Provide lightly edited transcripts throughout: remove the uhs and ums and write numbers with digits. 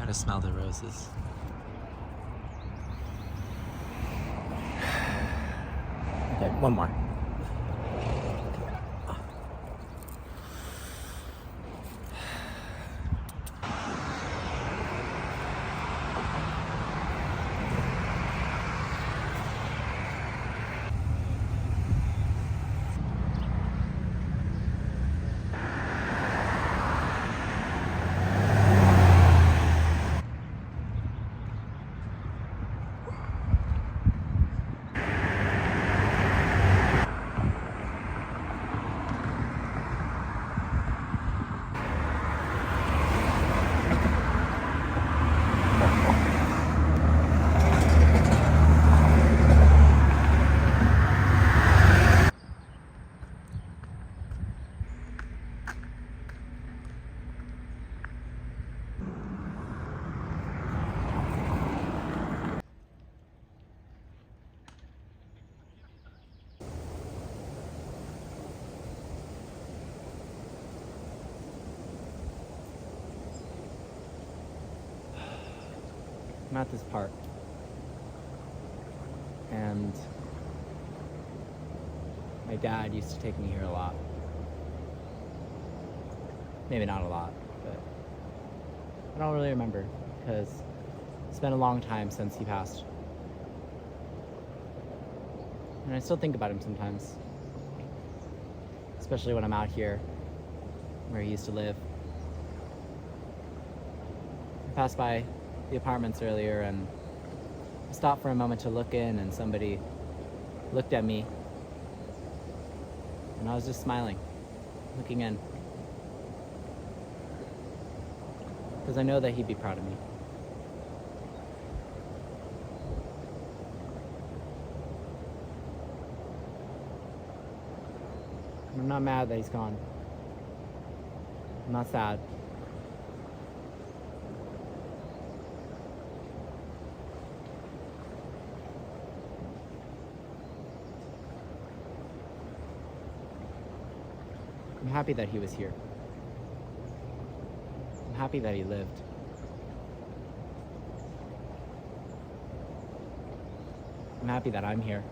Try to smell the roses. Okay, one more. I'm at this park, and my dad used to take me here a lot. Maybe not a lot, but I don't really remember because it's been a long time since he passed. And I still think about him sometimes, especially when I'm out here where he used to live. I passed by the apartments earlier and I stopped for a moment to look in, and somebody looked at me and I was just smiling, looking in, because I know that he'd be proud of me. I'm not mad that he's gone. I'm not sad. I'm happy that he was here. I'm happy that he lived. I'm happy that I'm here.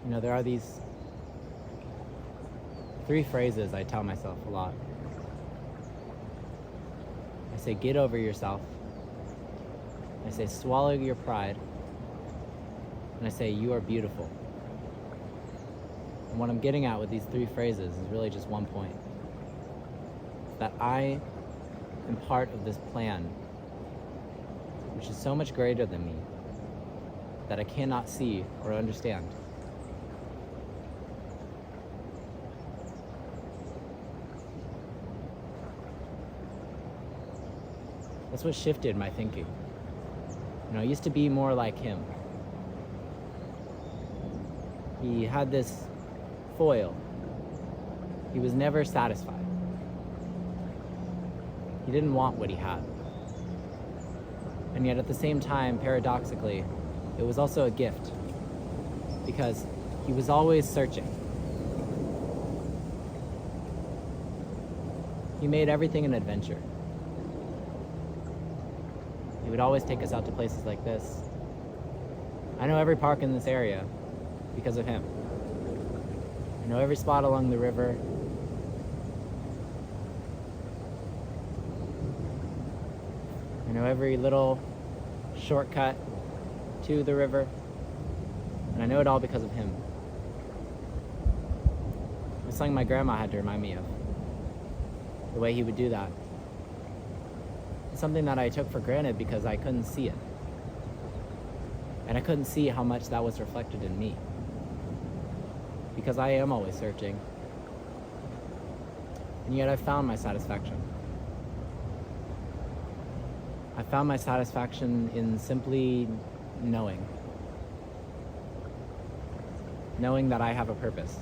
You know, there are these 3 phrases I tell myself a lot. I say, get over yourself. I say, swallow your pride. And I say, you are beautiful. And what I'm getting at with these 3 phrases is really just one point. That I am part of this plan, which is so much greater than me, that I cannot see or understand. That's what shifted my thinking. You know, I used to be more like him. He had this foil. He was never satisfied. He didn't want what he had. And yet at the same time, paradoxically, it was also a gift, because he was always searching. He made everything an adventure. He would always take us out to places like this. I know every park in this area because of him. I know every spot along the river. I know every little shortcut to the river. And I know it all because of him. It's something my grandma had to remind me of. The way he would do that. It's something that I took for granted because I couldn't see it. And I couldn't see how much that was reflected in me. Because I am always searching. And yet I found my satisfaction. I found my satisfaction in simply knowing. Knowing that I have a purpose.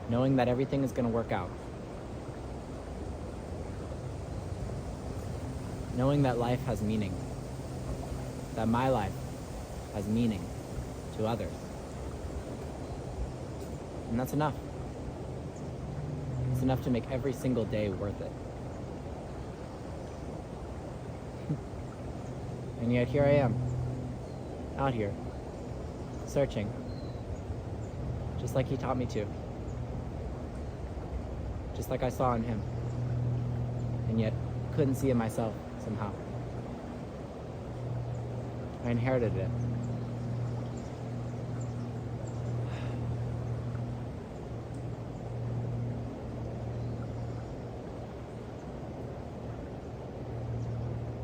Knowing that everything is going to work out. Knowing that life has meaning. That my life has meaning to others. And that's enough. It's enough to make every single day worth it. And yet here I am, out here, searching, just like he taught me to, just like I saw in him, and yet couldn't see it myself somehow. I inherited it.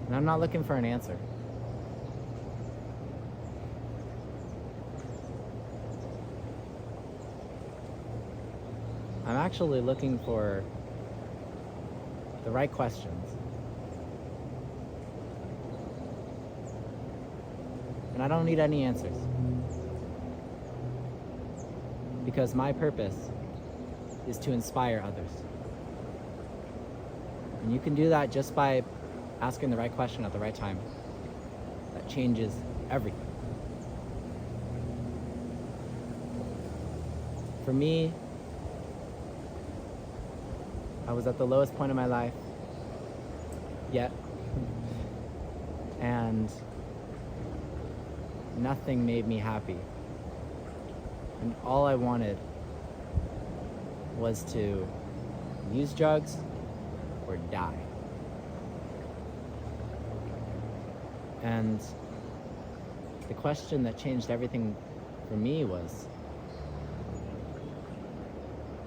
And I'm not looking for an answer. I'm actually looking for the right questions. And I don't need any answers. Because my purpose is to inspire others. And you can do that just by asking the right question at the right time. That changes everything. For me, I was at the lowest point of my life yet, and nothing made me happy. And all I wanted was to use drugs or die. And the question that changed everything for me was,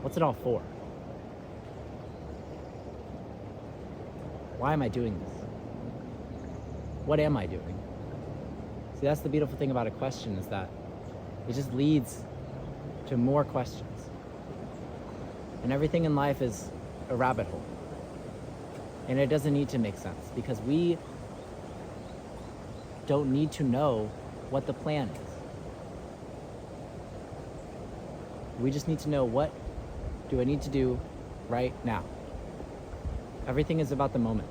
what's it all for? Why am I doing this? What am I doing? See, that's the beautiful thing about a question, is that it just leads to more questions. And everything in life is a rabbit hole. And it doesn't need to make sense, because we don't need to know what the plan is. We just need to know, what do I need to do right now? Everything is about the moment.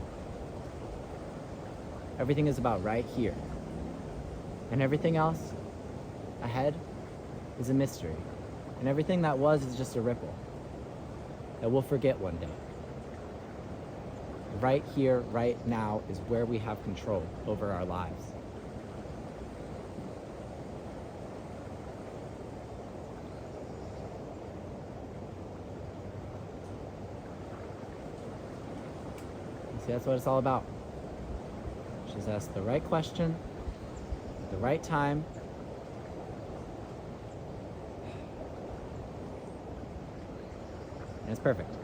Everything is about right here. And everything else ahead is a mystery. And everything that was is just a ripple that we'll forget one day. Right here, right now is where we have control over our lives. See, that's what it's all about. Just ask the right question at the right time. And it's perfect.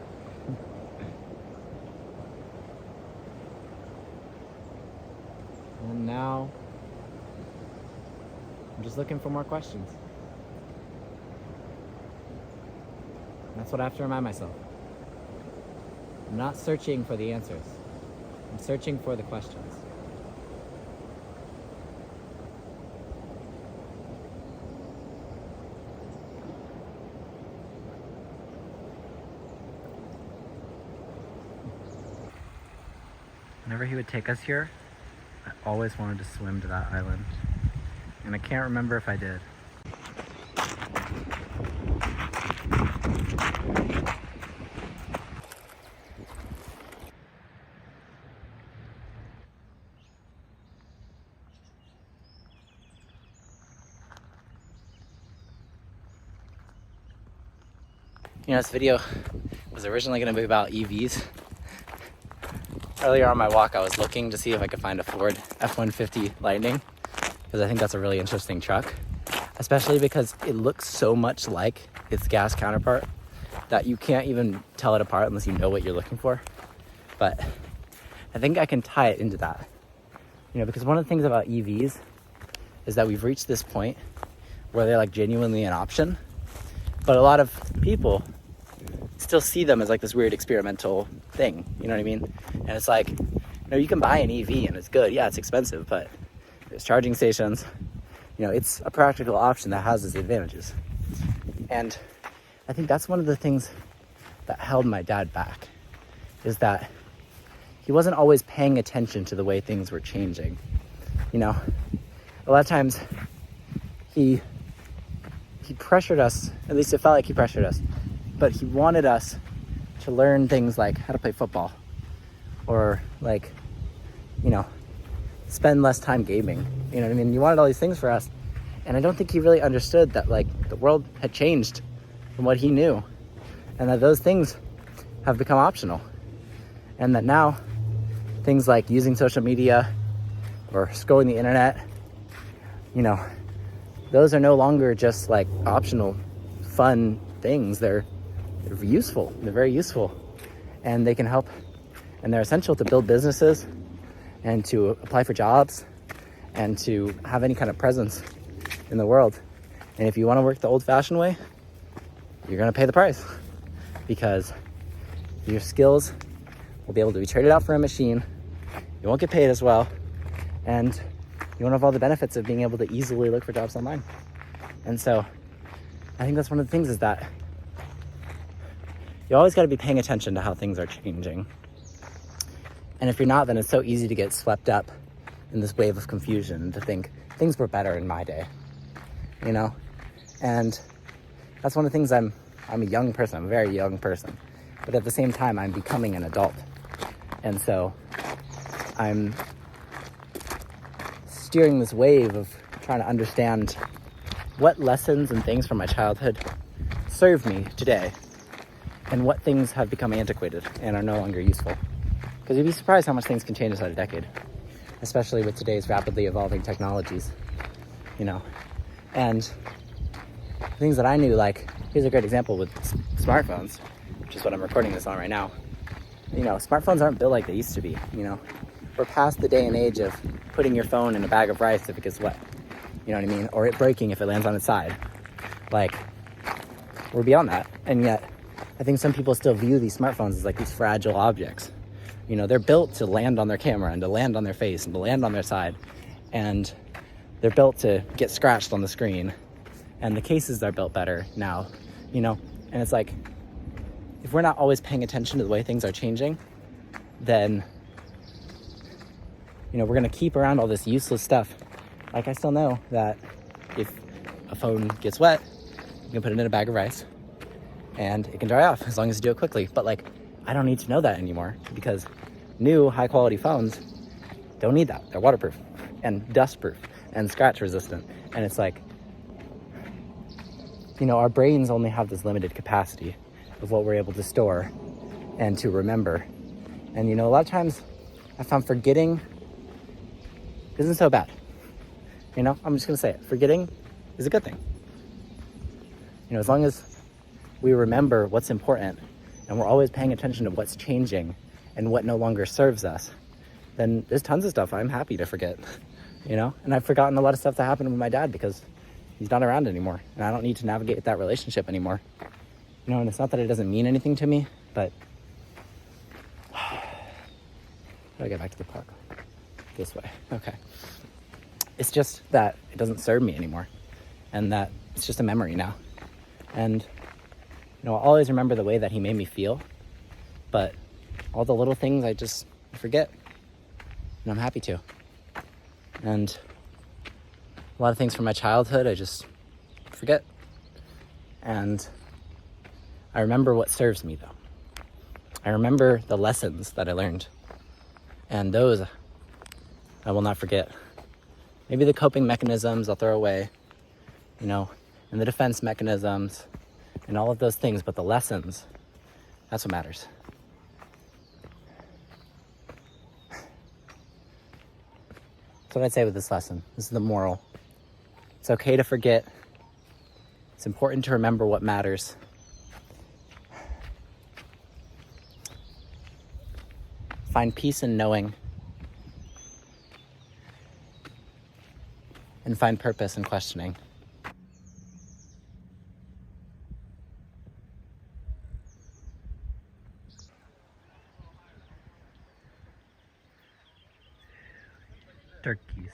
And now, I'm just looking for more questions. And that's what I have to remind myself. I'm not searching for the answers. I'm searching for the questions. Whenever he would take us here, I always wanted to swim to that island. And I can't remember if I did. You know, this video was originally going to be about EVs. Earlier on my walk, I was looking to see if I could find a Ford F-150 Lightning, because I think that's a really interesting truck, especially because it looks so much like its gas counterpart that you can't even tell it apart unless you know what you're looking for. But I think I can tie it into that, you know, because one of the things about EVs is that we've reached this point where they're like genuinely an option, but a lot of people still see them as like this weird experimental thing, you know what I mean? And it's like, you know, you can buy an EV and it's good. Yeah, it's expensive, but there's charging stations. You know, it's a practical option that has its advantages. And I think that's one of the things that held my dad back, is that he wasn't always paying attention to the way things were changing. You know, a lot of times he pressured us, at least it felt like he pressured us, but he wanted us to learn things like how to play football, or like, you know, spend less time gaming. You know what I mean? You wanted all these things for us. And I don't think he really understood that like the world had changed from what he knew, and that those things have become optional. And that now things like using social media or scrolling the internet, you know, those are no longer just like optional, fun things. They're useful. They're very useful. And they can help, and they're essential to build businesses and to apply for jobs and to have any kind of presence in the world. And if you want to work the old-fashioned way, you're going to pay the price, because your skills will be able to be traded out for a machine. You won't get paid as well, and you won't have all the benefits of being able to easily look for jobs online. And so I think that's one of the things, is that you always got to be paying attention to how things are changing. And if you're not, then it's so easy to get swept up in this wave of confusion and to think things were better in my day, you know? And that's one of the things. I'm a young person. I'm a very young person. But at the same time, I'm becoming an adult. And so I'm steering this wave of trying to understand what lessons and things from my childhood serve me today, and what things have become antiquated and are no longer useful. Because you'd be surprised how much things can change inside a decade, especially with today's rapidly evolving technologies, you know. And things that I knew, like, here's a great example with smartphones, which is what I'm recording this on right now. You know, smartphones aren't built like they used to be, you know. We're past the day and age of putting your phone in a bag of rice if it gets wet, you know what I mean? Or it breaking if it lands on its side. Like, we're beyond that. And yet, I think some people still view these smartphones as like these fragile objects. You know, they're built to land on their camera and to land on their face and to land on their side. And they're built to get scratched on the screen. And the cases are built better now, you know? And it's like, if we're not always paying attention to the way things are changing, then, you know, we're gonna keep around all this useless stuff. Like, I still know that if a phone gets wet, you can put it in a bag of rice and it can dry off as long as you do it quickly. But like, I don't need to know that anymore, because new high quality phones don't need that. They're waterproof and dust proof and scratch resistant. And it's like, you know, our brains only have this limited capacity of what we're able to store and to remember. And, you know, a lot of times I found forgetting isn't so bad. You know, I'm just gonna say it. Forgetting is a good thing. You know, as long as we remember what's important and we're always paying attention to what's changing and what no longer serves us, then there's tons of stuff I'm happy to forget, you know? And I've forgotten a lot of stuff that happened with my dad because he's not around anymore, and I don't need to navigate that relationship anymore. You know, and it's not that it doesn't mean anything to me, but how do I get back to the park? This way. Okay. It's just that it doesn't serve me anymore, and that it's just a memory now. And, you know, I'll always remember the way that he made me feel, but all the little things I just forget, and I'm happy to. And a lot of things from my childhood I just forget. And I remember what serves me, though. I remember the lessons that I learned, and those I will not forget. Maybe the coping mechanisms I'll throw away, you know, and the defense mechanisms and all of those things, but the lessons, that's what matters. That's what I'd say with this lesson. This is the moral. It's okay to forget. It's important to remember what matters. Find peace in knowing, and find purpose in questioning. Turkeys.